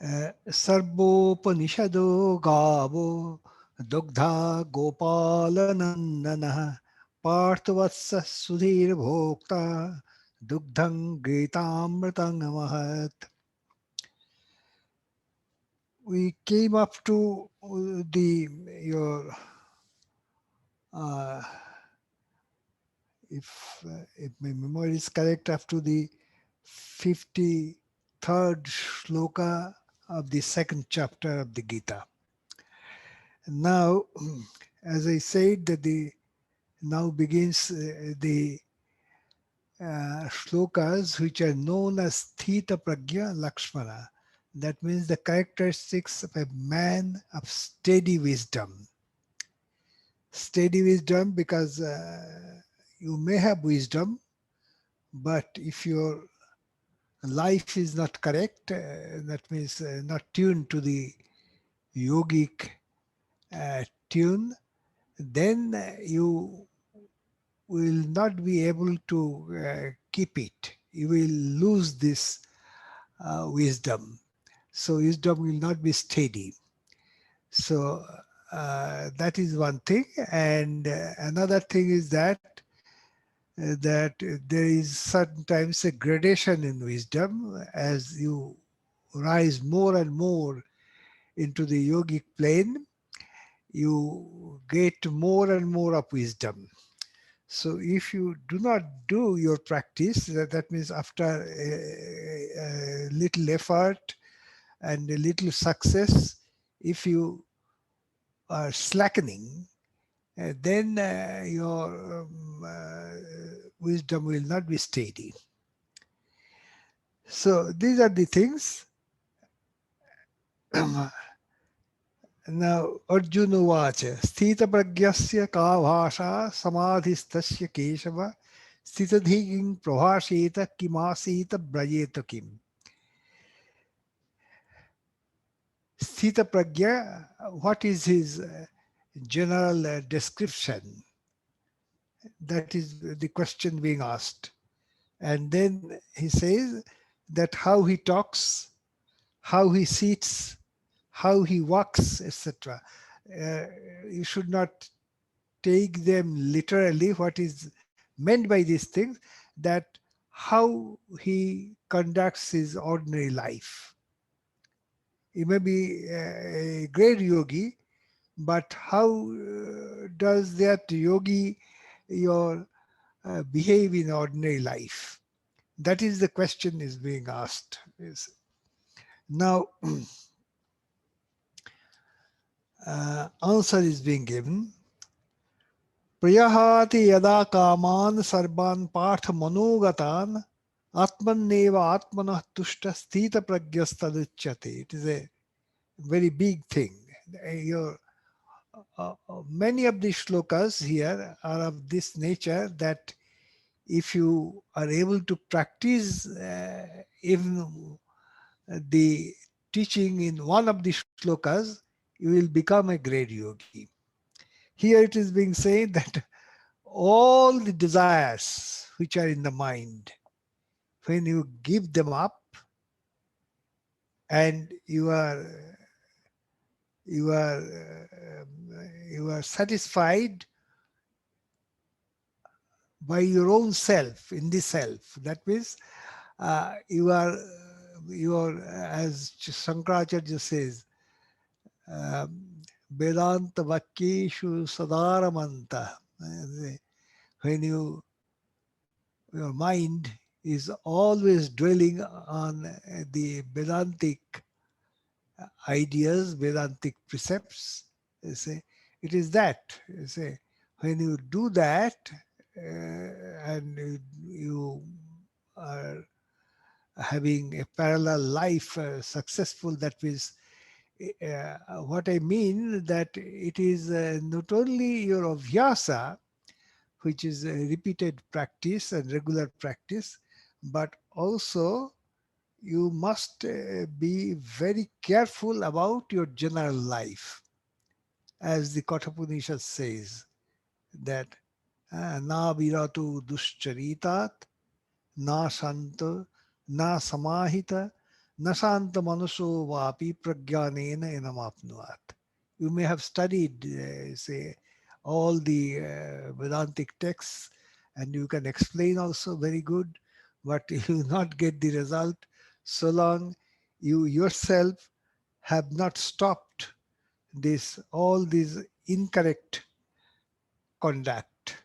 Sarvopanishado gavo dugdha gopalanandana parthavassa sudhir bhokta dugdham gitamritam mahat. We came up to the your uh, if my memory is correct, up to the 53rd shloka of the second chapter of the Gita. Now, as I said, that the now begins the shlokas which are known as Sthita Pragya Lakshmana. That means the characteristics of a man of steady wisdom. Steady wisdom because you may have wisdom, but if your life is not correct, that means not tuned to the yogic tune, then you will not be able to keep it. You will lose this wisdom. So wisdom will not be steady. So that is one thing. And another thing is that there is sometimes a gradation in wisdom as you rise more and more into the yogic plane, you get more and more of wisdom. So if you do not do your practice, that means after a little effort and a little success, if you are slackening, then your wisdom will not be steady. So these are the things. Now, Arjuna Vacha, Sthita Pragyasya ka bhasha samadhistasya keshava sthitadhiging prabhasheta kimasita brajeta kim. Sthita Pragya, what is his general description? That is the question being asked. And then he says that how he talks, how he sits, how he walks, etc. You should not take them literally, what is meant by these things, that how he conducts his ordinary life. He may be a great yogi, but how does that yogi your behave in ordinary life? That is the question is being asked. Now, answer is being given. Priyahati yada kaman sarban partha manogatan atmanneva atmanah tushta sthita pragyastaduchyate. It is a very big thing. Your, many of the shlokas here are of this nature that if you are able to practice even the teaching in one of the shlokas, you will become a great yogi. Here it is being said that all the desires which are in the mind, when you give them up and you are satisfied by your own self, in the self. That means you are as Shankaracharya says, Vedanta Vakyeshu Sadaramanta. When your mind is always dwelling on the Vedantic ideas, Vedantic precepts, you say, it is that. You say, when you do that and you are having a parallel life, successful, that means what I mean that it is not only your abhyasa, which is a repeated practice and regular practice, but also you must be very careful about your general life. As the Kathopanishad says, that na viratu duscharitat, na santa, na samahita, Nasanta manaso vapi pragyanena enamapnuat. You may have studied, say, all the Vedantic texts, and you can explain also very good, but you will not get the result so long you yourself have not stopped this all these incorrect conduct.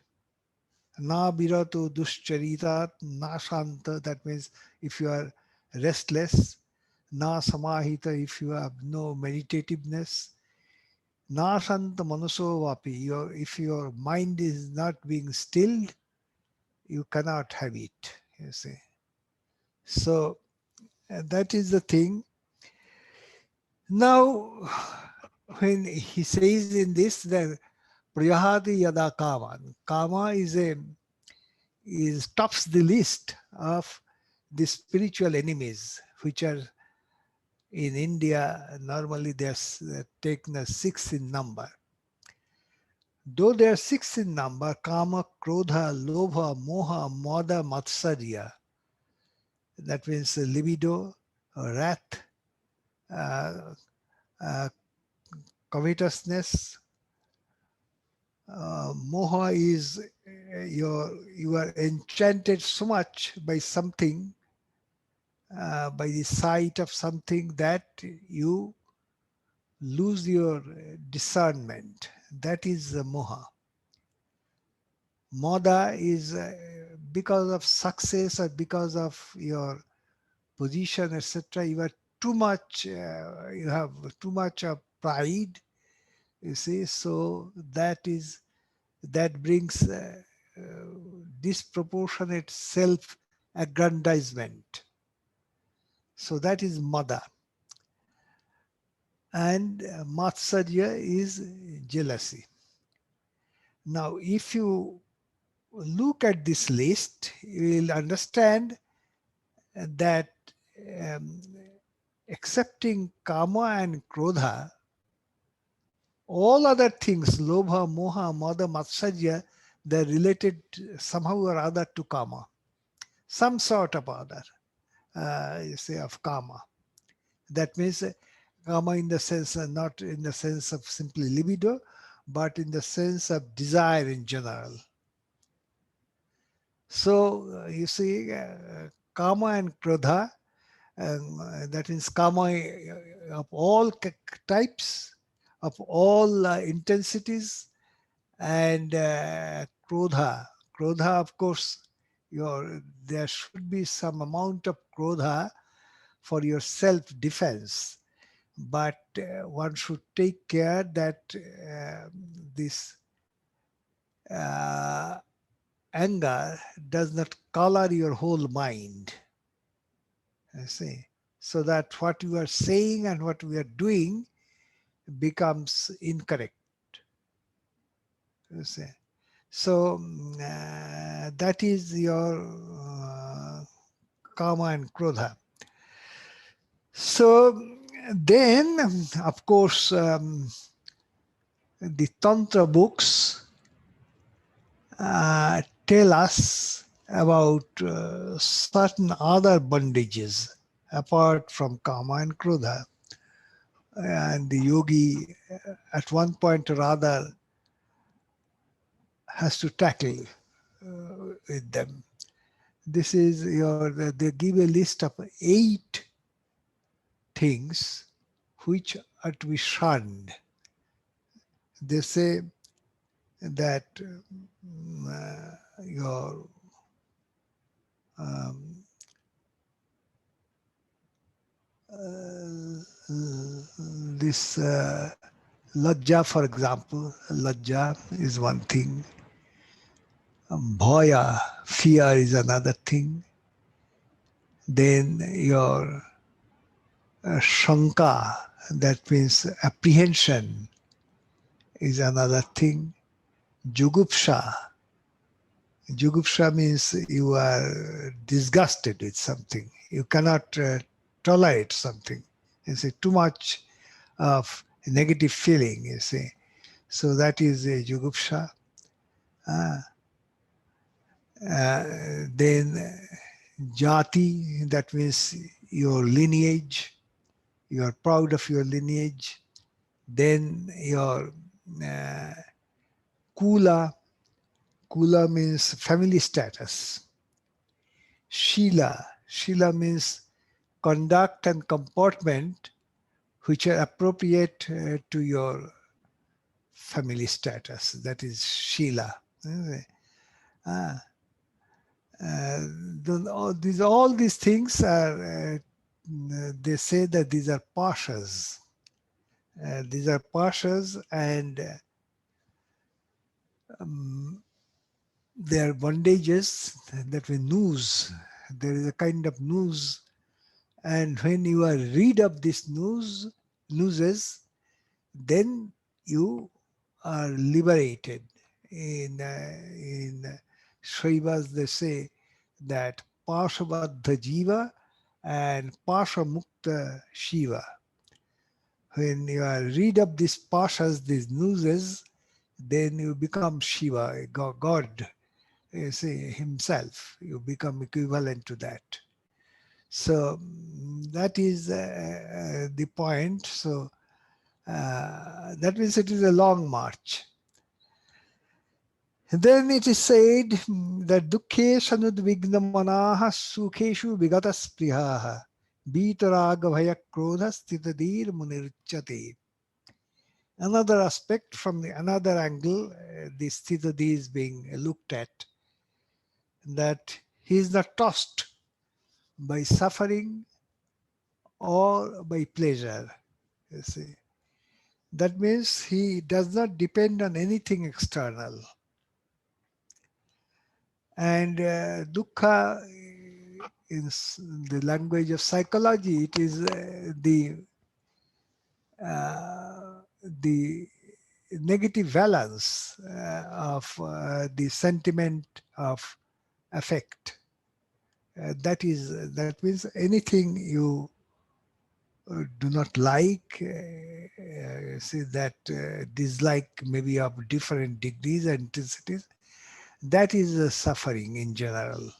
Na birato duscharitat, na shanta, that means if you are restless, na samahita, if you have no meditativeness, na shanta manaso vapi, if your mind is not being stilled, you cannot have it, you see. So that is the thing. Now, when he says in this that priyahati yada kaman, kama is tops the list of the spiritual enemies, which are in India normally they're taken as six in number. Though they are six in number, kama, krodha, lobha, moha, mada, matsarya, that means libido, wrath, uh, uh, covetousness. Moha is you are enchanted so much by something, by the sight of something that you lose your discernment. That is moha. Moda is because of success or because of your position, etc. You are too much. You have too much of pride. You see, so that brings disproportionate self-aggrandizement. So that is mada. And matsarya is jealousy. Now, if you look at this list, you will understand that um, excepting kama and krodha, all other things, lobha, moha, mada, matsarya, they're related somehow or other to kama, some sort of other, you say, of kama. That means kama in the sense, not in the sense of simply libido, but in the sense of desire in general. So you see, kama and krodha, that means kama of all types, of all intensities, and krodha. Krodha, of course, there should be some amount of krodha for your self-defense, but one should take care that this uh, anger does not color your whole mind. I see. So that what you are saying and what we are doing becomes incorrect. You see. So that is your kama and krodha. So then, of course, the Tantra books tell us about certain other bondages apart from kama and krodha. And the yogi, at one point or other, has to tackle with them. This is they give a list of 8 things which are to be shunned. They say that your um, this lajja, for example, lajja is one thing. Bhaya, fear, is another thing. Then your shanka, that means apprehension, is another thing. Jugupsha. Jugupsha means you are disgusted with something. You cannot tolerate something. You see, too much of negative feeling, you see. So that is a Jugupsha. Uh, then jati, that means your lineage, you are proud of your lineage. Then your uh, kula, kula means family status. Shila means conduct and comportment which are appropriate to your family status. That is Shila. Ah, all these things are, they say that these are pashas. These are pashas, and um, they are bondages that we noose. There is a kind of noose, and when you are rid of this nooses, then you are liberated. In Shaivas, they say that Pashabadha Jiva and Pashamukta Shiva. When you are rid of these pashas, these nooses, then you become Shiva, God, you see, himself. You become equivalent to that. So that is the point. So that means it is a long march. Then it is said that dukkeshu anudvignamanaha sukheshu vigata sprihaha vitaraga bhaya krodha stitadir munirchate. Another aspect from another angle, the stitadi is being looked at, that he is not tossed by suffering or by pleasure. You see, that means he does not depend on anything external. And dukkha, in the language of psychology, it is the negative valence of the sentiment of affect. That means anything you do not like, see that dislike maybe of different degrees and intensities, that is suffering in general.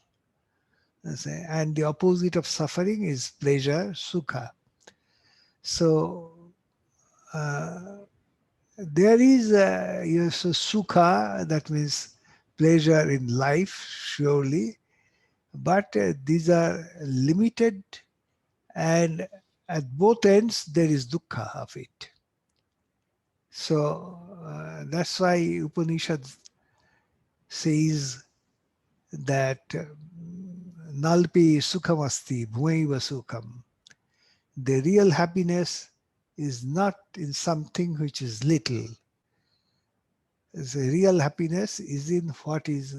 And the opposite of suffering is pleasure, sukha. So there is yes, sukha, that means pleasure in life, surely, but these are limited, and at both ends there is dukkha of it. So that's why Upanishad says that nalpi sukhamasti bhumaiva sukham. The real happiness is not in something which is little. The real happiness is in what is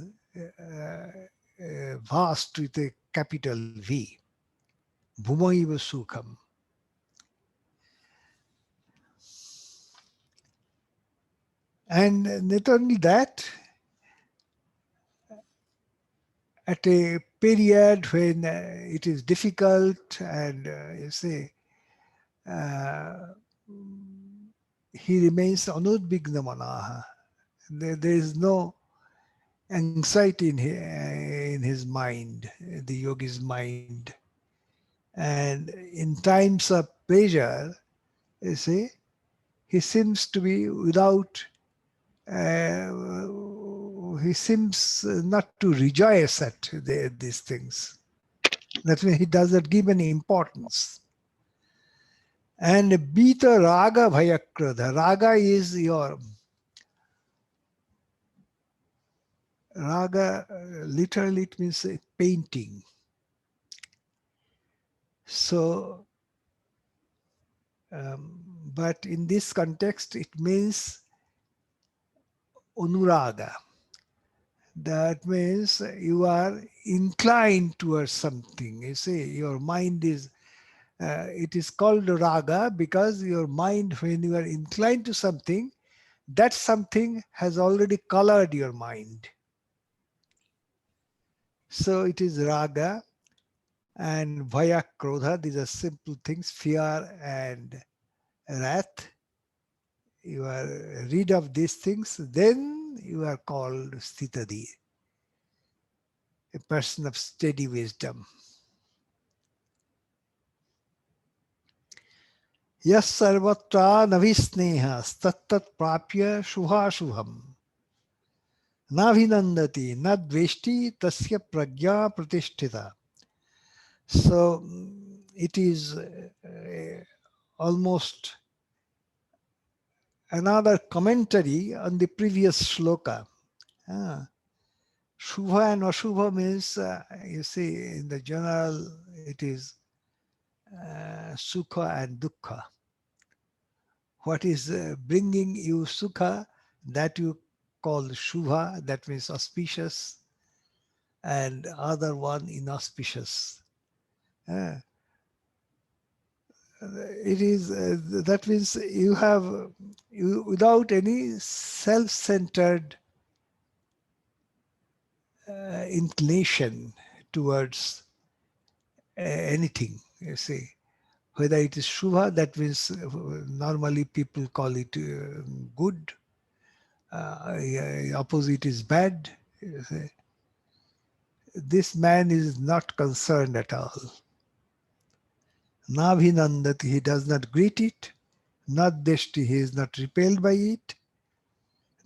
vast with a capital V. Bhumaiva sukham. And not only that, at a period when it is difficult and you say he remains anudbigna manaha. There is no anxiety in his mind, the yogi's mind. And in times of pleasure, you see, he seems to be without, he seems not to rejoice at these things. That means he does not give any importance. And Bita Raga Bhayakrodha. Raga is your Raga, literally it means a painting. So, but in this context, it means Anuraga. That means you are inclined towards something. You see, your mind is, it is called raga because your mind, when you are inclined to something, that something has already colored your mind. So it is raga and vaya krodha. These are simple things, fear and wrath. You are rid of these things, then you are called stitadi, a person of steady wisdom. Yas sarvatra navisneha tattat prapya shubhashubham navinandati nadveshti tasya pragya pratishtita. So it is almost another commentary on the previous shloka. Ah, Shubha and Ashubha means, you see, in the general, it is Sukha and Dukkha. What is bringing you Sukha, that you call Shubha, that means auspicious, and other one inauspicious. Uh, it is, that means you have, you without any self-centered inclination towards anything, you see. Whether it is Shubha, that means normally people call it good, opposite is bad. You see. This man is not concerned at all. Nabhinandati, he does not greet it. Nadeshti, he is not repelled by it.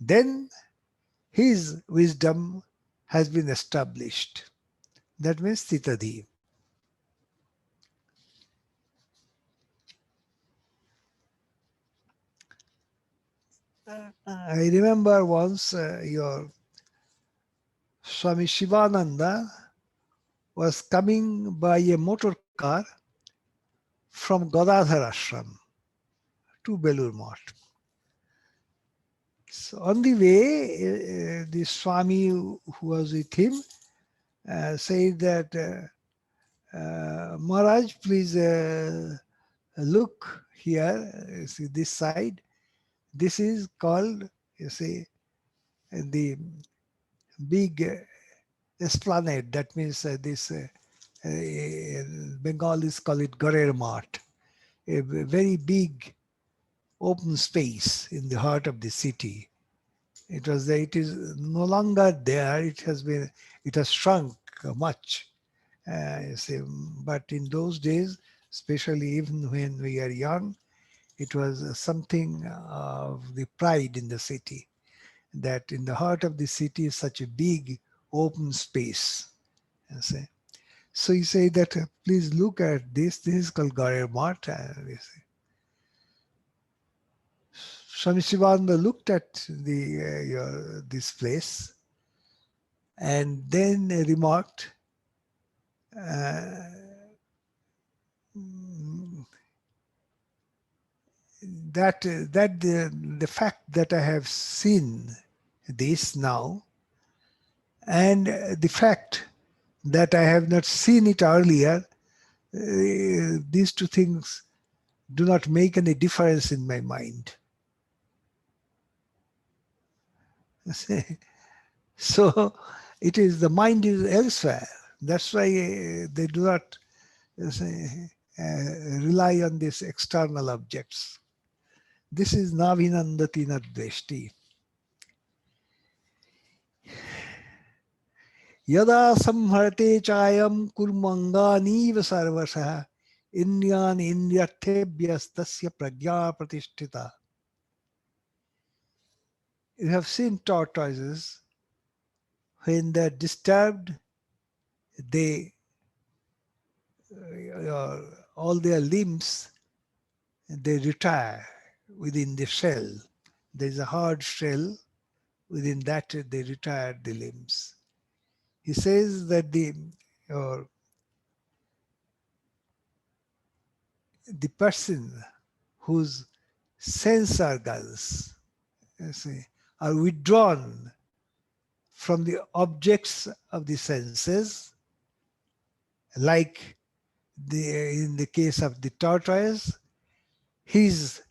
Then his wisdom has been established. That means Titadhi. I remember once your Swami Shivananda was coming by a motor car from Gadadhar Ashram to Belur Math. So on the way, the Swami who was with him said that, Maharaj, please look here, you see this side. This is called, you see, the big esplanade. That means this, Bengalis call it Garer Mart, a very big open space in the heart of the city. It was there, it is no longer there. It has shrunk much. You see, but in those days, especially even when we are young, it was something of the pride in the city, that in the heart of the city is such a big open space. You see. So you say that, please look at this. This is called Garer Mart. Swami Shivananda looked at this place and then remarked, uh, the fact that I have seen this now, and the fact that I have not seen it earlier, these two things do not make any difference in my mind. So it is, the mind is elsewhere. That's why they do not say, rely on these external objects. This is navinandati nadveshti. Yada samharate chayam kurmanganiva sarvasah inyan indyarthebhyas tasya pragya pratishtita. You have seen tortoises, when they're disturbed, they all their limbs, they retire within the shell. There's a hard shell, within that they retire the limbs. He says that uh, the person whose sense organs, you see, are withdrawn from the objects of the senses, like in the case of the tortoise, his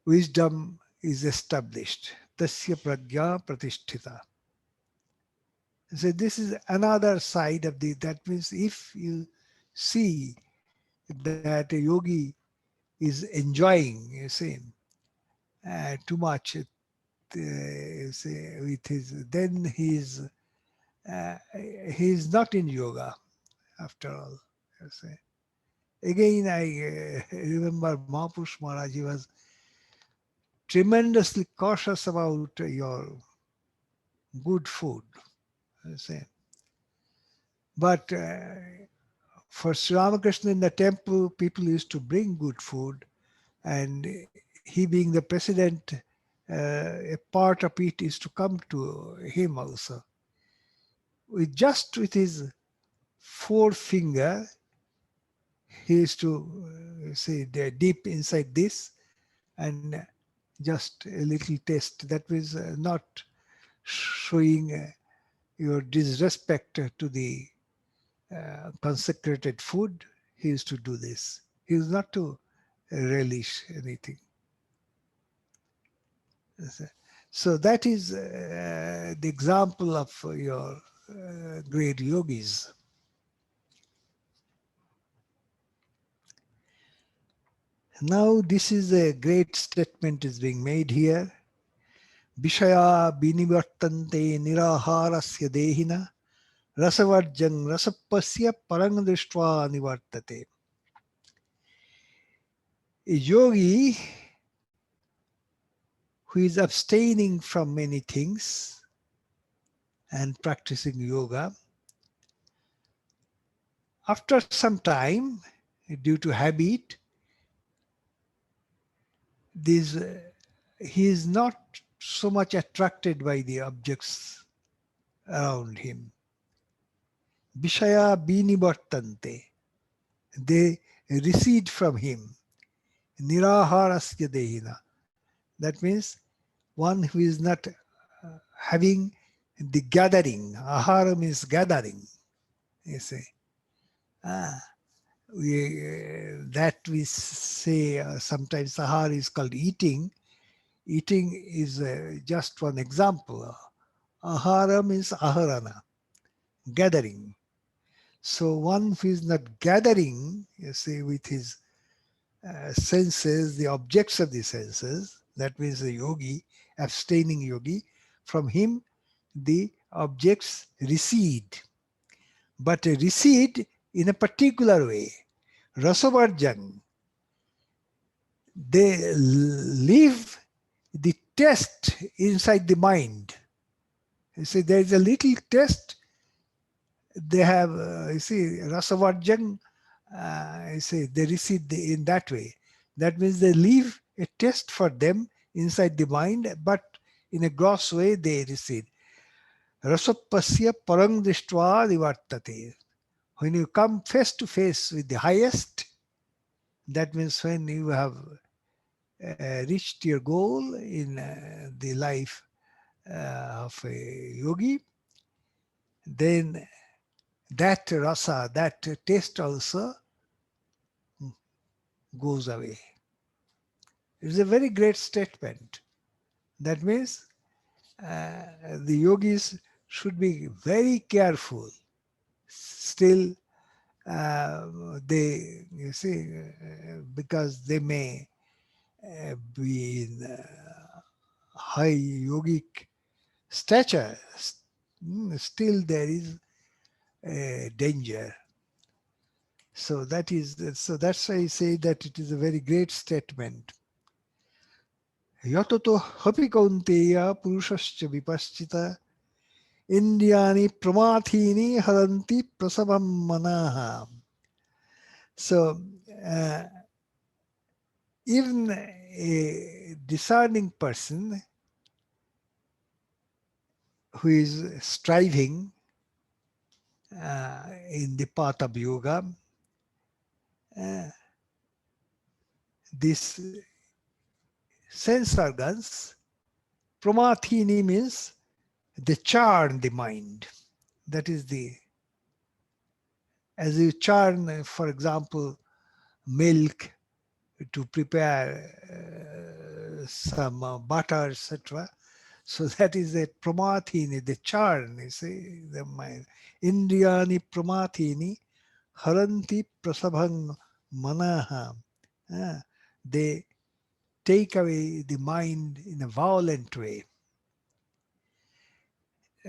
wisdom is established. Tasya pragya pratishtita. So this is another side of that means if you see that a yogi is enjoying, you see, too much, say, with his, then uh, he is not in yoga after all. You see. Again, I remember Mahapurush Maharaj, he was tremendously cautious about your good food. I say. But for Sri Ramakrishna in the temple, people used to bring good food, and he being the president, a part of it is to come to him also. With his forefinger, he used to say deep inside this, and just a little taste. That was not showing your disrespect to the consecrated food. He used to do this. He used not to relish anything. So that is the example of your great yogis. Now this is a great statement is being made here. Vishaya binivartante niraharasya dehina rasavarjang rasapasya parangdrishtva nivartate. A yogi who is abstaining from many things and practicing yoga, after some time, due to habit, this he is not so much attracted by the objects around him. Vishaya binivartante. They recede from him. Niraharasya dehina. That means one who is not having the gathering. Ahara means gathering. You see. Ah, that we say sometimes ahara is called eating. Eating is just one example. Ahara means aharana, gathering. So one who is not gathering, you see, with his senses, the objects of the senses, that means the yogi, abstaining yogi, from him the objects recede. But recede in a particular way. Rasavarjan, they leave the test inside the mind. You see, there is a little test they have, you see, Rasavarjan, you see, they recede in that way. That means they leave a test for them inside the mind, but in a gross way they recede. Rasapasya parangdrishtva nivartate. When you come face to face with the highest, that means when you have reached your goal in the life of a yogi, then that rasa, that taste also goes away. It's a very great statement. That means the yogis should be very careful. Still, they, you see, because they may be in high yogic stature, still there is a danger. So that's why I say that it is a very great statement. Yatoto hapi kaunteya purushascha vipaschita Indiani pramathini haranti prasavam manaha. So uh, even a discerning person who is striving in the path of yoga, this sense organs, pramathini means they charn the mind. That is the, as you charn, for example, milk to prepare some butter, etc. So that is a pramathini, the charn, you see, the mind. Indriyani pramathini haranti prasabhang manaha. They take away the mind in a violent way.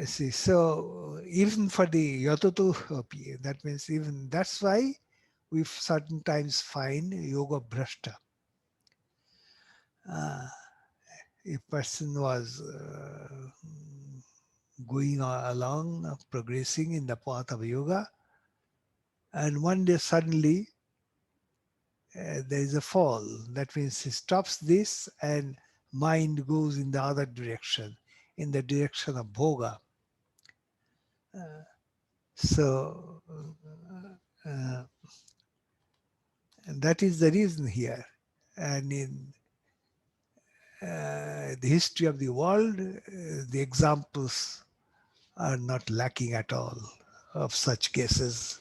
So even for the yatutu, that means even that's why we certain times find yoga bhrashta. A person was going along, progressing in the path of yoga, and one day suddenly there is a fall. That means he stops this and mind goes in the other direction, in the direction of bhoga. So uh, that is the reason here. And in the history of the world, the examples are not lacking at all of such cases.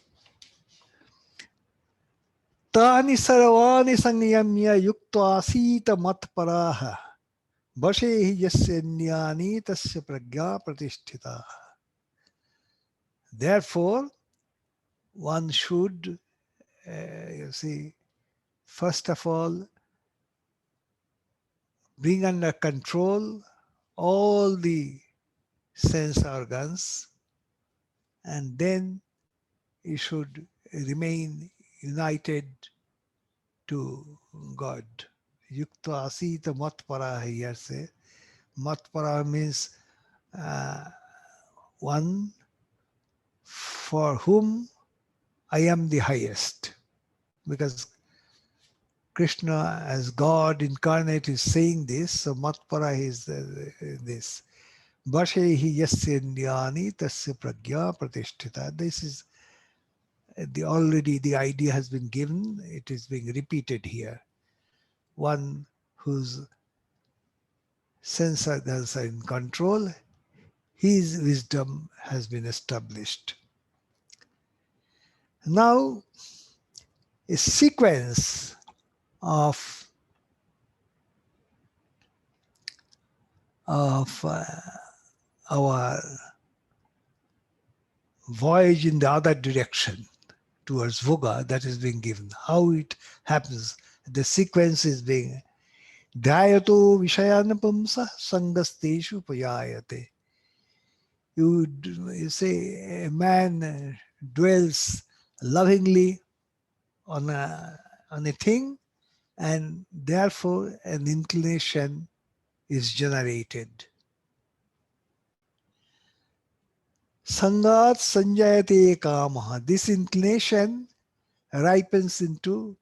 Tani sarvani sanyamya yukta sita matparaha vashehi yasya jnani tasya pragya pratisthita. Therefore, one should, first of all, bring under control all the sense organs, and then you should remain united to God. Yukta asita matpara here say. Matpara means one for whom I am the highest. Because Krishna as God incarnate is saying this, so Matpara is this. Vashehi yasya jnani tasya pragya pratisthita. This is already the idea has been given, it is being repeated here. One whose sense organs are in control, his wisdom has been established. Now, a sequence of our voyage in the other direction towards Voga that is being given. How it happens, the sequence is being Dhyato Vishayanapamsa Sangasteshu Payayate. You say a man dwells lovingly on a thing, and therefore an inclination is generated. Sangat sanjayate kamaha. This inclination ripens into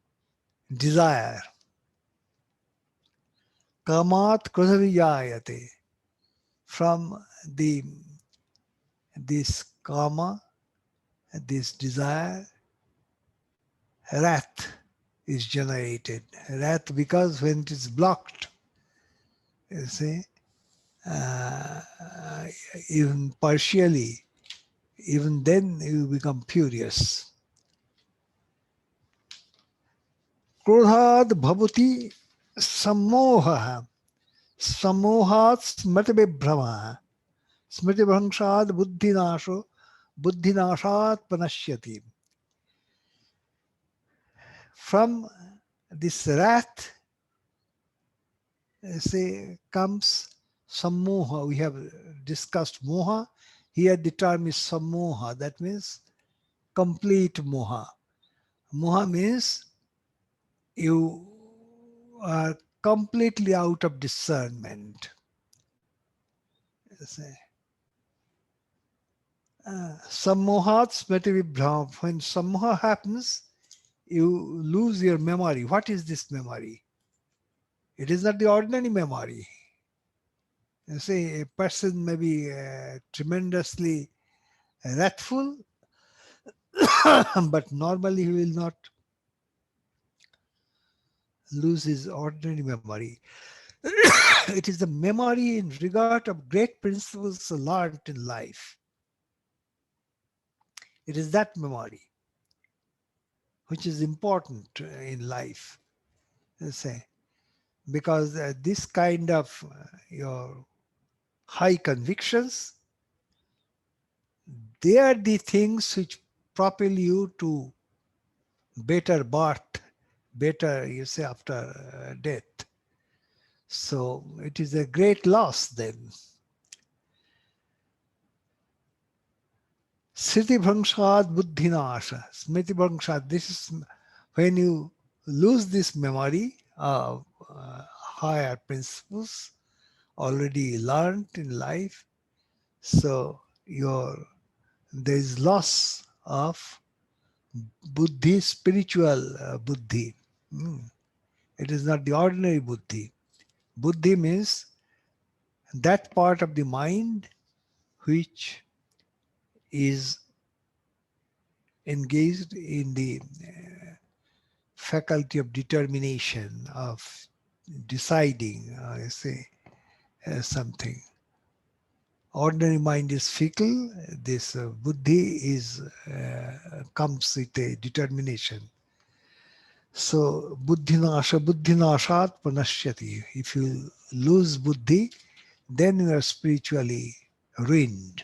desire. Kamat krodhavijayate. From this kama, this desire, wrath is generated. Wrath, because when it is blocked, you see, even partially, even then you become furious. Krodhat bhavati sammoha. Samohat smriti vibhrama. Smriti bhangshad buddhinasho. Buddhinashat panashyati. From this wrath, comes sammoha. We have discussed moha. Here the term is sammoha. That means complete moha. Moha means you are completely out of discernment. Sammohat smriti vibhrama. When sammoha happens, you lose your memory. What is this memory? It is not the ordinary memory. You see, a person may be tremendously wrathful, but normally he will not lose his ordinary memory. It is the memory in regard of great principles learned in life. It is that memory which is important in life. Say, because this kind of your high convictions, they are the things which propel you to better birth, better, after death. So it is a great loss then. Smriti bhangshad buddhinasha. Smriti bhangshad. This is When you lose this memory of higher principles already learned in life, so your there is loss of buddhi, spiritual buddhi. Hmm. It is not the ordinary buddhi. Buddhi means that part of the mind which is engaged in the faculty of determination, of deciding, say, something. Ordinary mind is fickle. This buddhi is comes with a determination. So buddhinashat panashyati. If you lose buddhi, then you are spiritually ruined.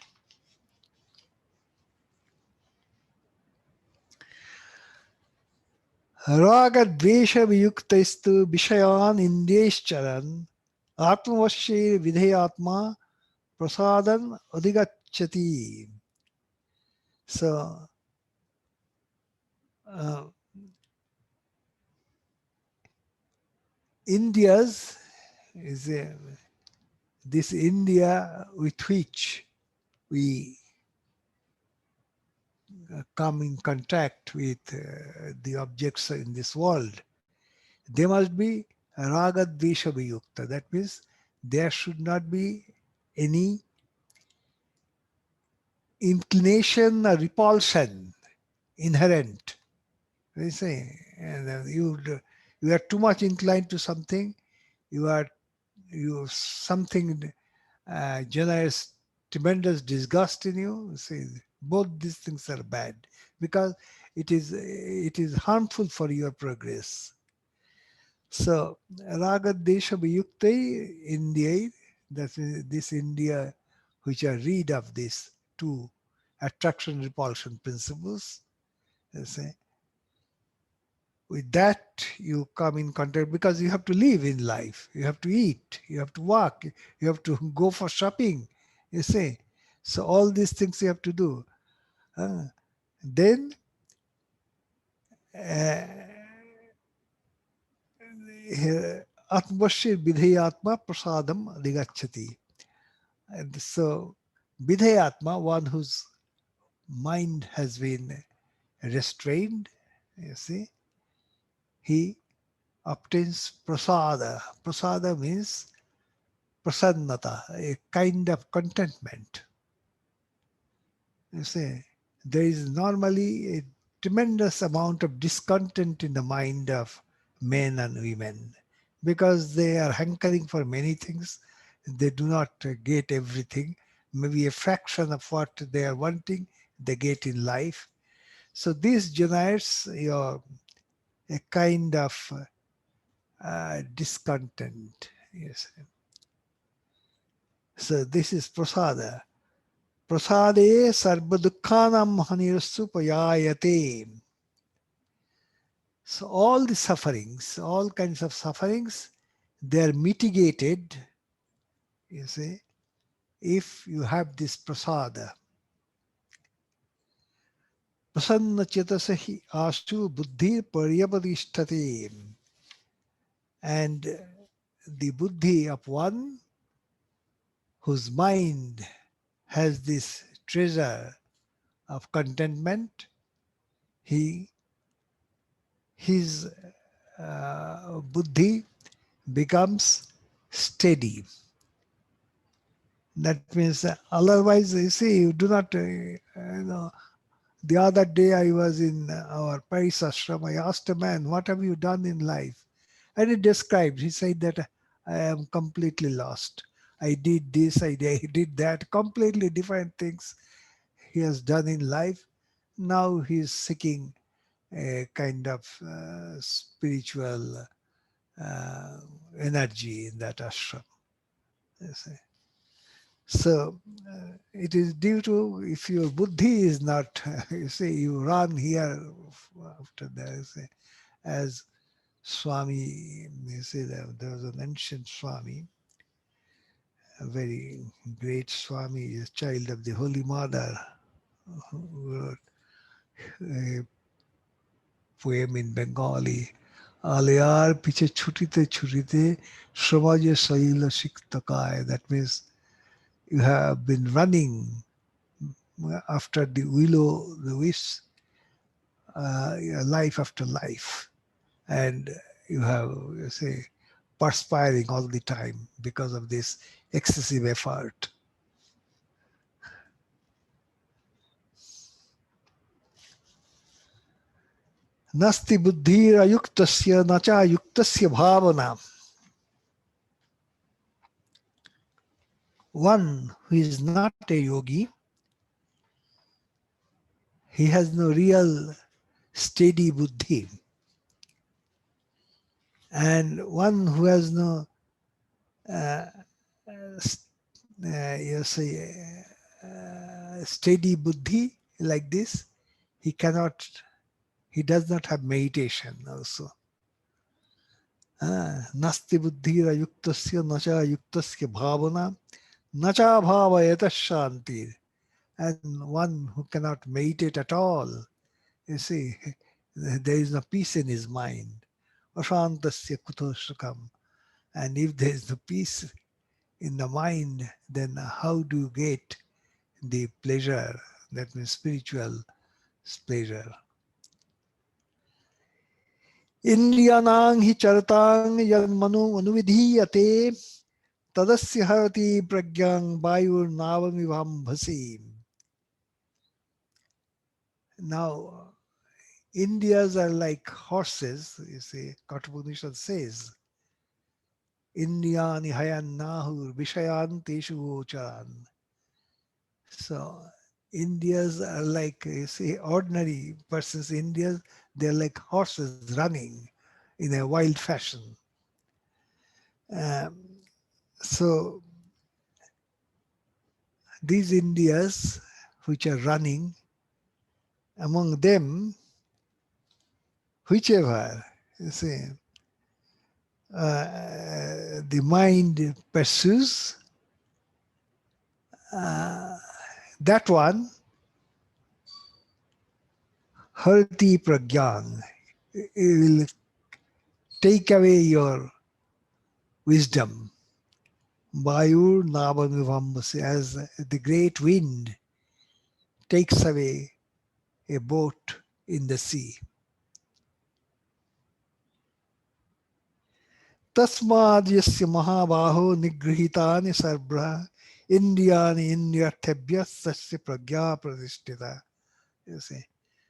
Raga dvesha viyuktaistu vishayan indeshcharan atmavashye vidheyatma prasadan adhigachati. So, uh, India's is this India with which we come in contact with the objects in this world, they must be raga dvesha viyukta. That means there should not be any inclination or repulsion inherent. They say, and you are too much inclined to something. You are you something generates tremendous disgust in you. See, both these things are bad because it is harmful for your progress. So raga desha viyuktai India, that is this India which are rid of these two attraction repulsion principles. They say, with that you come in contact because you have to live in life, you have to eat, you have to walk, you have to go for shopping, you see. So all these things you have to do. Uh, then atmashir vidheyatma prasadam adhigachati. And so vidheyatma, one whose mind has been restrained, you see, he obtains prasada. Prasada means prasannata, a kind of contentment. You see, there is normally a tremendous amount of discontent in the mind of men and women because they are hankering for many things. They do not get everything. Maybe a fraction of what they are wanting, they get in life. So this generates a kind of discontent. Yes. So this is prasada. Prasade sarva dukkhanam hanirasupayayate. So all the sufferings, all kinds of sufferings, they are mitigated, you see, if you have this prasada. Prasanna chetasahi ashu buddhi paryapadishtate. And the buddhi of one whose mind has this treasure of contentment, he his buddhi becomes steady. That means otherwise, you see, you do not, the other day I was in our Paris ashram. I asked a man, what have you done in life? And he described, he said that I am completely lost. I did this, did that, completely different things he has done in life. Now he is seeking a kind of spiritual uh, energy in that ashram. You see. So it is due to if your buddhi is not, you say you run here after that, you say, as Swami, you say that there was an ancient Swami, a very great Swami, a child of the Holy Mother, who wrote poem in Bengali. Alayar piche chutite chutite samaje saila shiktakaye. That means you have been running after the willow, the wish, life after life. And you have, you say, perspiring all the time because of this excessive effort. Nasti buddhira yuktasya nacha yuktasya bhavana. One who is not a yogi, he has no real steady buddhi. And one who has no uh, you say steady buddhi like this, he cannot, he does not have meditation also. Nasti buddhira yuktasya nacha yuktasya bhavana nacha bhavayata shanti. And one who cannot meditate at all, you see, there is no peace in his mind. Ashantasya kuto sukam. And if there is no peace in the mind, then how do you get the pleasure? That means spiritual pleasure. Indriyanang hi charatang yad manu anuvidhiyate tadasya harati pragyang vayur navamivam bhasi. Now, Indias are like horses, you see, Kathapunishan says, Indriyani hayan nahur vishayan teshu gocharan. So, Indias are like, you see, ordinary persons, Indians, they're like horses running in a wild fashion. Um, so, these Indias which are running, among them, whichever, you see, the mind pursues, that one, harti pragyan, it will take away your wisdom. Vayur navamivambasi, as the great wind takes away a boat in the sea. Tasmad yasya mahabaho nigrihitani sarbra indriyani indriyarthebhyas sasya pragya pratishtita. You see.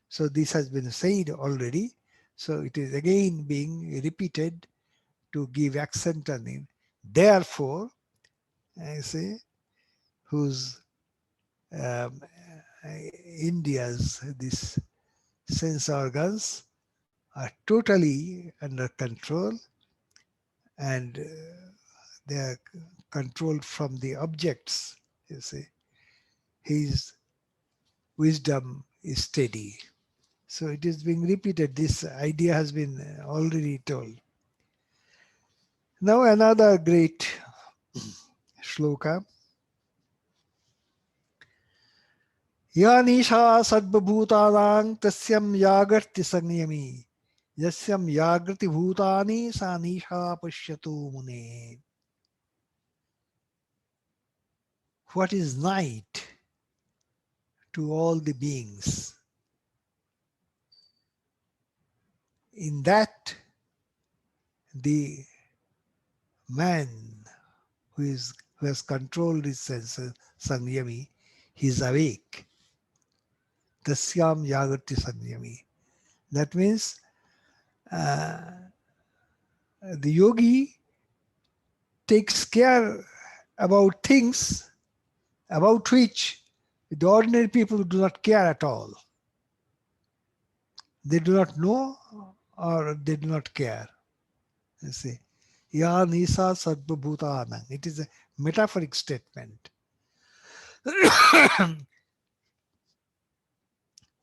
So this has been said already. So it is again being repeated to give accent on it. Therefore, I say, whose um, India's these sense organs are totally under control, and they are controlled from the objects. You see, his wisdom is steady. So it is being repeated. This idea has been already told. Now another great shloka. Ya nisha sadbhutanang tasyam yagarti sanyami. Yasyam yagrati bhutani sa nisha pashyatu mune. What is night to all the beings? In that, the man who has controlled his senses, sanyami, he is awake. Tasyam yagrati sanyami. That means the yogi takes care about things about which the ordinary people do not care at all. They do not know or they do not care. You see, Ya Nisa Sarvabhutanam. It is a metaphoric statement.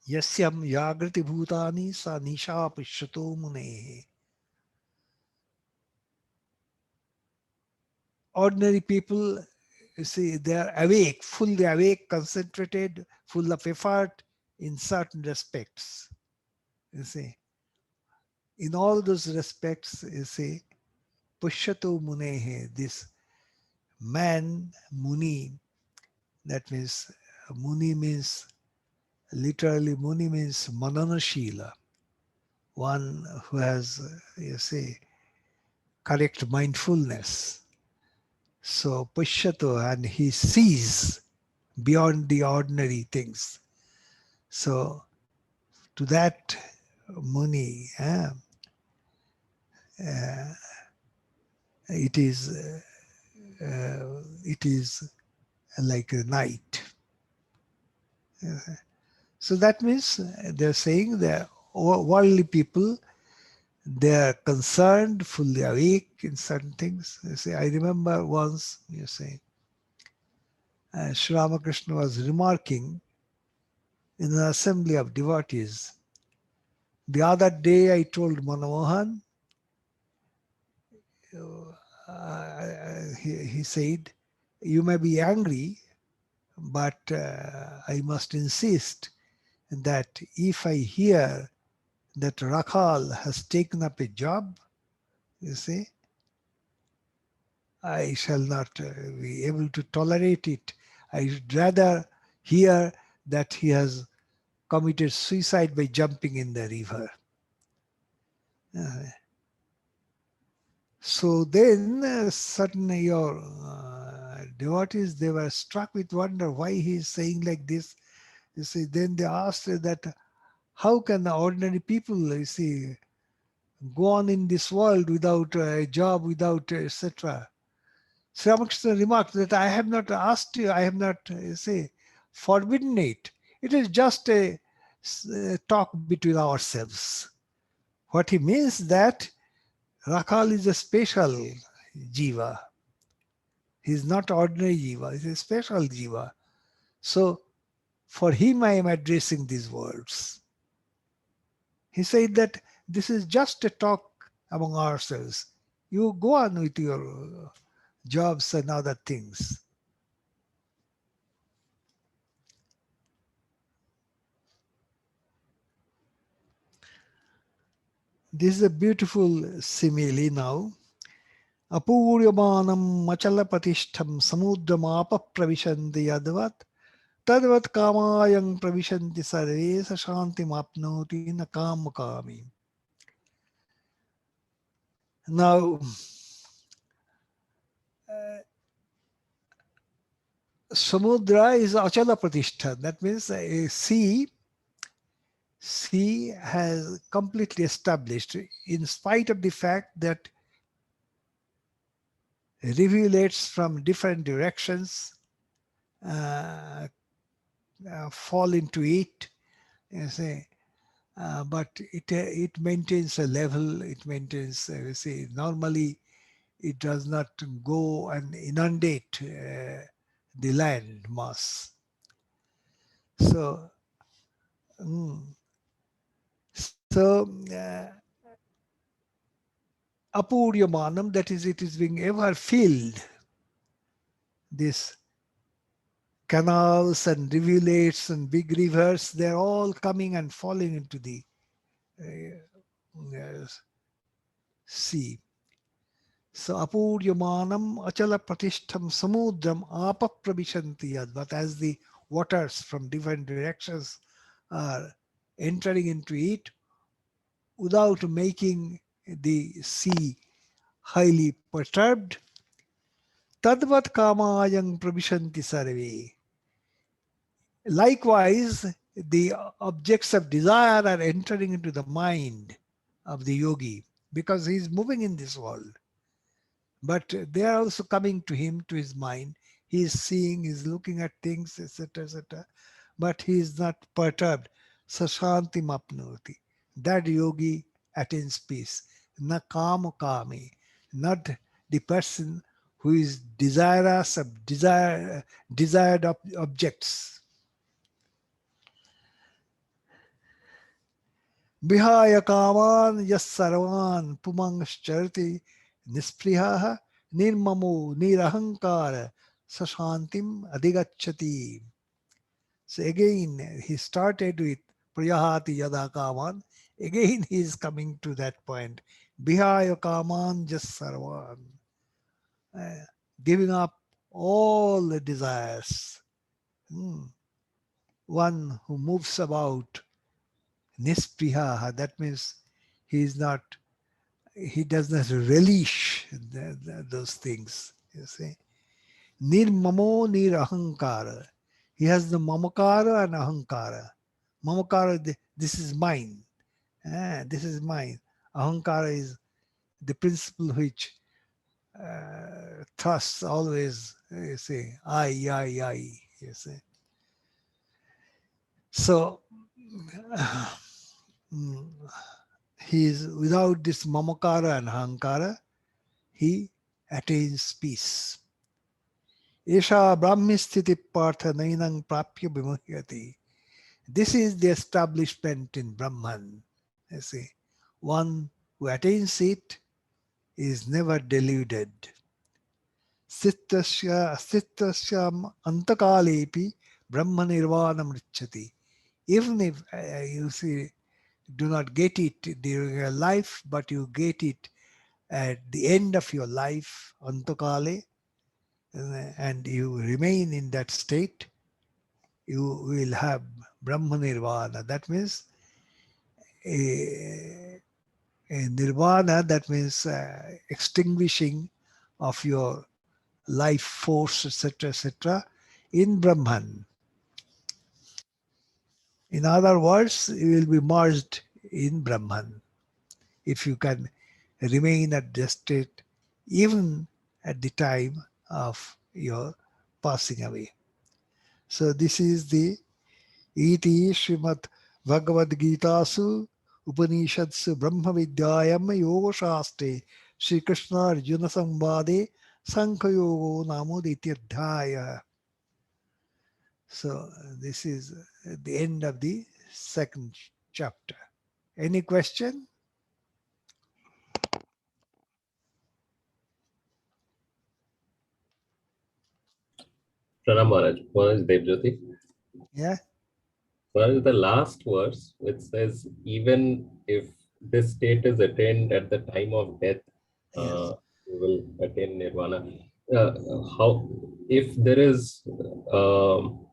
Yasyam Yagrati Bhutani Sa Nisha Pishyato Mune. Ordinary people, you see, they are awake, fully awake, concentrated, full of effort in certain respects. You see, in all those respects, you say, Pushyato Munehe, this man, Muni, that means Muni means, literally Muni means Mananashila, one who has, you say, correct mindfulness. So Pushyato, and he sees beyond the ordinary things. So to that Muni, it is it is like a night. So that means they're saying that worldly people, they are concerned, fully awake in certain things. You see, I remember once, you say, Sri Ramakrishna was remarking in an assembly of devotees. The other day I told Manomohan, he said, you may be angry, but I must insist that if I hear that Rakhal has taken up a job, you see, I shall not be able to tolerate it. I would rather hear that he has committed suicide by jumping in the river. Uh, so then certain your devotees, they were struck with wonder why he is saying like this. You see, then they asked that how can the ordinary people, you see, go on in this world without a job, without etc. Sri Ramakrishna remarked that I have not asked you, I have not, say, forbidden it. It is just a talk between ourselves. What he means that Rakhal is a special jiva. He is not ordinary jiva, he is a special jiva. So for him I am addressing these words. He said that this is just a talk among ourselves. You go on with your jobs and other things. This is a beautiful simile now. Apuryamanam machalapatishtham samudramapa pravishanti yadvat tadvat kamayang pravishanti sarve sa shanti mapnoti na kamakami. Now, Samudra is Achala Pratishtha. That means a sea has completely established, in spite of the fact that rivulets from different directions uh, fall into it. You say, but it maintains a level. It maintains, you see, normally it does not go and inundate the land mass. So, so apuryamanam, that is, it is being ever filled. This canals and rivulets and big rivers, they're all coming and falling into the sea. So apuryamanam achala pratishtham samudram apaprabhishanti yad. But as the waters from different directions are entering into it without making the sea highly perturbed, tadvat kamayang prabhishanti sarve. Likewise, the objects of desire are entering into the mind of the yogi because he is moving in this world. But they are also coming to him, to his mind. He is seeing, he is looking at things, etc., etc. But he is not perturbed. Sashanti mapnoti. That yogi attains peace. Na kama kami. Not the person who is desirous of desired objects. Vihaya kaman yas sarvan pumanscharti nispriha nirmamo nirahankara sashantim adhigachati. So again, he started with priyahati yada kaman. Again, he is coming to that point. Bihaya kaman jasarvan. Uh, Giving up all the desires. Hmm. One who moves about nispriha, that means he is not, he does not relish those things. You see, nirmamo nirahankara. He has the mamakara and ahankara. Mamakara, this is mine. This is mine. Ahankara is the principle which thrusts always, you see, I, you see. So, mm, he is without this mamakara and ahankara, he attains peace. Esha Brahmi Sthiti Partha Nainang Prapya Vimuhyati. This is the establishment in Brahman. You see, one who attains it is never deluded. Sittasya antakalepi Brahma Nirvana Mrichati. Even if you see, do not get it during your life, but you get it at the end of your life, antakale, and you remain in that state, you will have Brahma Nirvana. That means a nirvana, that means extinguishing of your life force, etc., in Brahman. In other words, you will be merged in Brahman if you can remain at this state even at the time of your passing away. So this is the Iti Srimad Bhagavad Gitasu Upanishadsu Brahma Vidyayam Yoga Shastre Sri Krishna Arjuna Samvade Sankhya Yogo Namoditya. So this is the end of the second chapter. Any question? Pranam Maharaj, Maharaj Devjyoti. Yeah. Maharaj, the last verse, which says, even if this state is attained at the time of death, Yes. you will attain nirvana. Uh, how, if there is, um,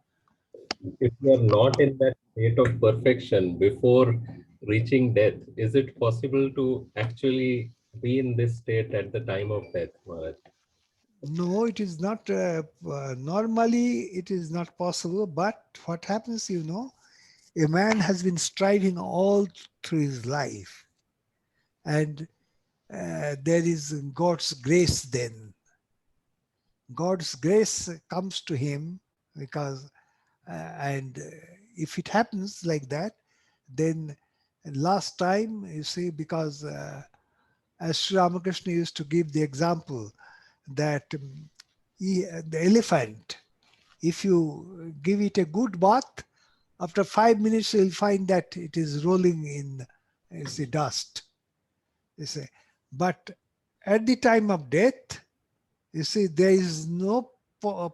if you are not in that state of perfection before reaching death, is it possible to actually be in this state at the time of death, Maharaj? No, it is not. Normally, it is not possible. But what happens, a man has been striving all through his life, and there is God's grace then. God's grace comes to him because, and if it happens like that, then last time, you see, because as Sri Ramakrishna used to give the example that the elephant, if you give it a good bath, after 5 minutes you'll find that it is rolling in, you see, dust. You see. But at the time of death, you see, there is no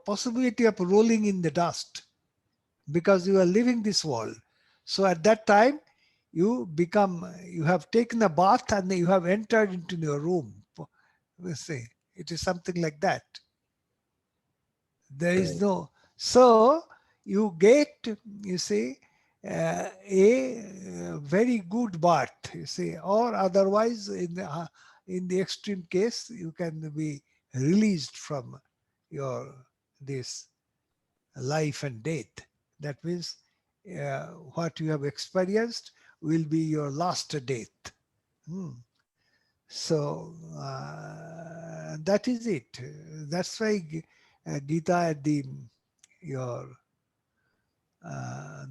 possibility of rolling in the dust because you are leaving this world. So at that time, you have taken a bath and you have entered into your room. You see, it is something like that. There is Right. no, so you get, you see, a very good bath, you see, or otherwise in the extreme case, you can be released from your this life and death. That means what you have experienced will be your last death. Hmm. So that is it. That's why Gita at the your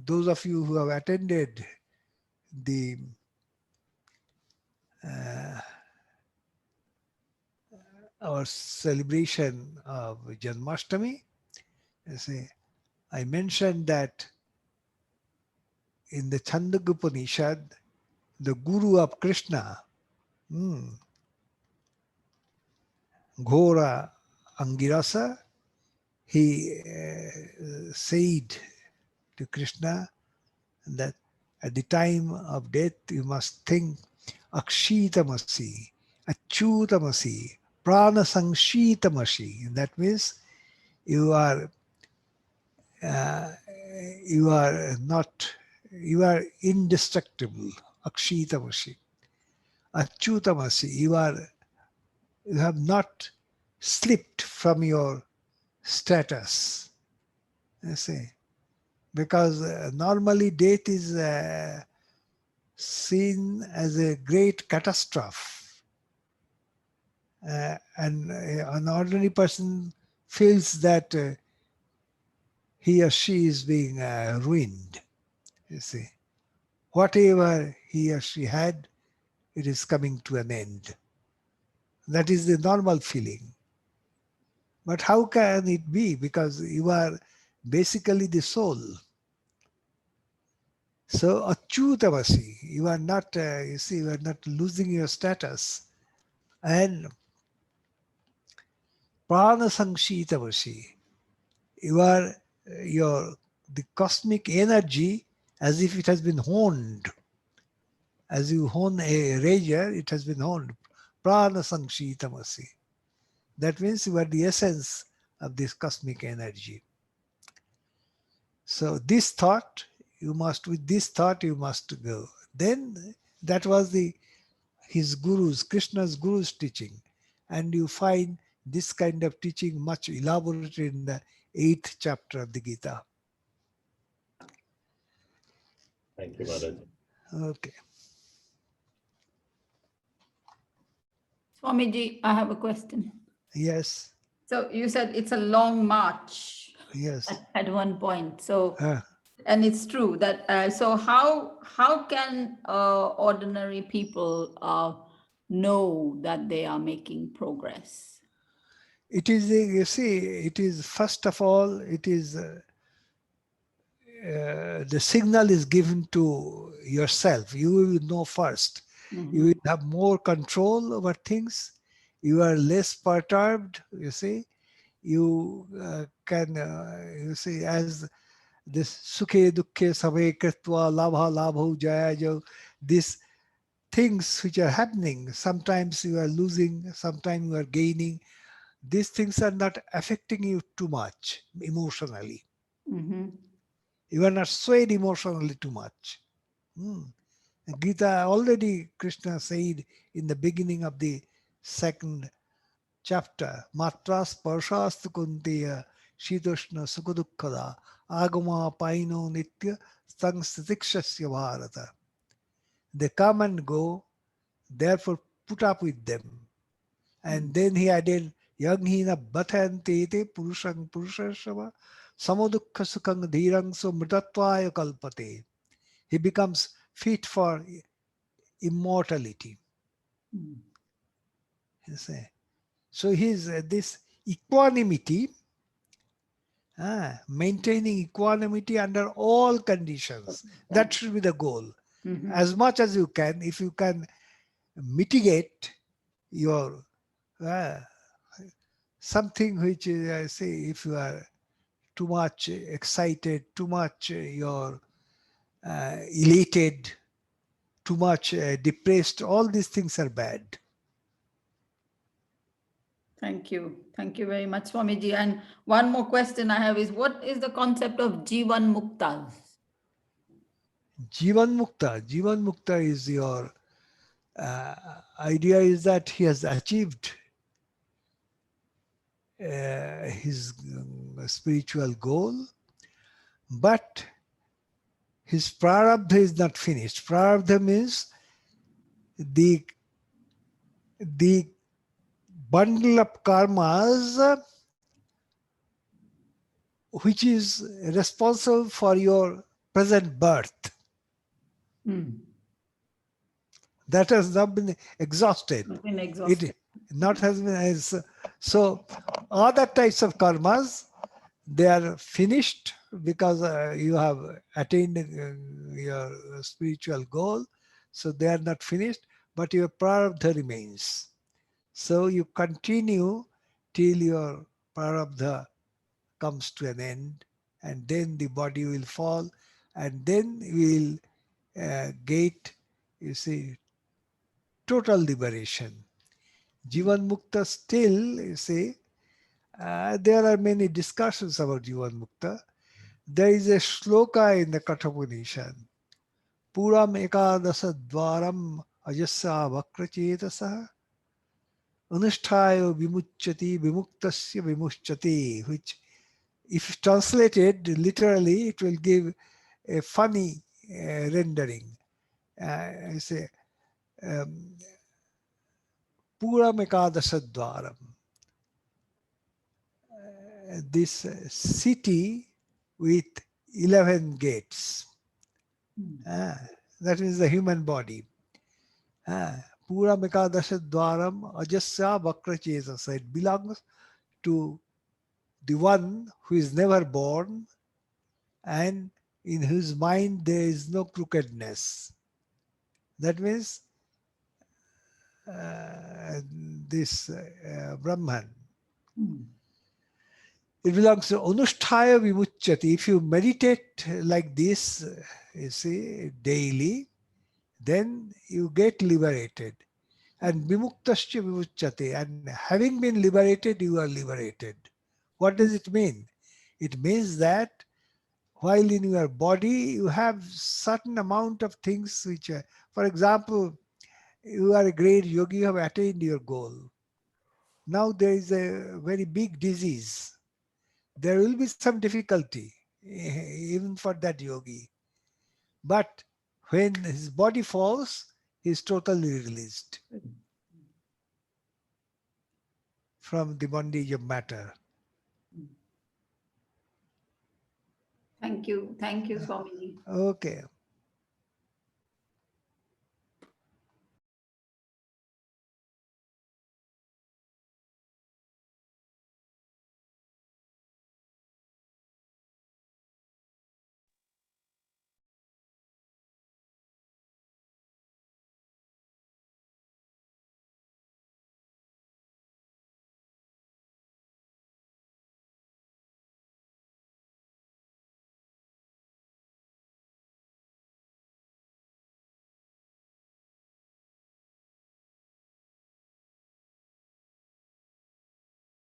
those of you who have attended the uh, our celebration of Janmashtami, you see, I mentioned that in the Chandogya Upanishad, the guru of Krishna, Ghora Angirasa, he said to Krishna that At the time of death, you must think Akshitamasi, Achyutamasi, Prana Sangshitamasi. That means you are uh, you are not you are indestructible. Akshitamasi, Achyutamasi. You have not slipped from your status. You see, because normally death is seen as a great catastrophe, and an ordinary person feels that he or she is being ruined. You see, whatever he or she had, it is coming to an end. That is the normal feeling. But how can it be? Because you are basically the soul. So achyutavasi, you are not, you see, you are not losing your status. And prana sankshitavasi, you are your the cosmic energy as if it has been honed. As you hone a razor, it has been honed. Prana sankshitavasi. That means you are the essence of this cosmic energy. So this thought, with this thought you must go. Then that was his guru's, Krishna's guru's teaching. And you find this kind of teaching much elaborated in the 8th chapter of the Gita. Thank you, Maharaj. Okay. Swamiji, I have a question. Yes. So you said it's a long march Yes. at one point. So, Uh, and it's true that, so how can ordinary people know that they are making progress? it is, you see, it is first of all, it is the signal is given to yourself. You will know first. You will have more control over things. You are less perturbed, you see. You can, you see, as this sukhe dukkhe sabhe kritva labha labho jaya jo, these things which are happening, sometimes you are losing, sometimes you are gaining. These things are not affecting you too much emotionally. Mm-hmm. You are not swayed emotionally too much. Hmm. Gita already Krishna said in the beginning of the 2nd chapter, Matras Parshastu Kuntiya Shitoshna Sukudukkada Agama Paino Nitya Stangstitikshasya Bharata. They come and go, therefore put up with them. And then he added, Yanghina Bhathantete Purushang Purushashava Samodukha Sukhang Dhirang So Mritattvaya Kalpate. He becomes fit for immortality. You see. So his this equanimity, maintaining equanimity under all conditions, that should be the goal. As much as you can, if you can mitigate your something which I say, if you are too much excited, too much you're elated, too much depressed, all these things are bad. Thank you. Thank you very much, Swamiji. And one more question I have is, what is the concept of Jivan Muktas? Jivan Mukta is your idea is that he has achieved his spiritual goal, but his prarabdha is not finished. Prarabdha means the bundle of karmas which is responsible for your present birth. That has not been exhausted. Been exhausted. It not has been as so. Other types of karmas, they are finished because you have attained your spiritual goal. So they are not finished, but your prarabdha remains. So you continue till your prarabdha comes to an end, and then the body will fall, and then you will gate, you see, total liberation. Jivan Mukta still, you see, there are many discussions about Jivan Mukta. There is a shloka in the Kathapunishan. Puram ekadasa dvaram ajasa vakrachetasa anushthayo vimuchyati vimuktasya vimuchyati, which if translated literally, it will give a funny rendering. I say, um, Puram ekadasa dvaram. This city with 11 gates. Ah, that is the human body. Pura Mekadasha Dwaram Ajasya Vakrachesasa. It belongs to the one who is never born and in whose mind there is no crookedness. That means this Brahman. It belongs to Anushtaya Vimuchyati. If you meditate like this, you see, daily, then you get liberated. And vimuktasya vimuchyate. And having been liberated, you are liberated. What does it mean? It means that while in your body, you have certain amount of things which, for example, you are a great yogi, you have attained your goal. Now there is a very big disease. There will be some difficulty, even for that yogi. But when his body falls, he is totally released from the bondage of matter. Thank you, Swamiji. Okay.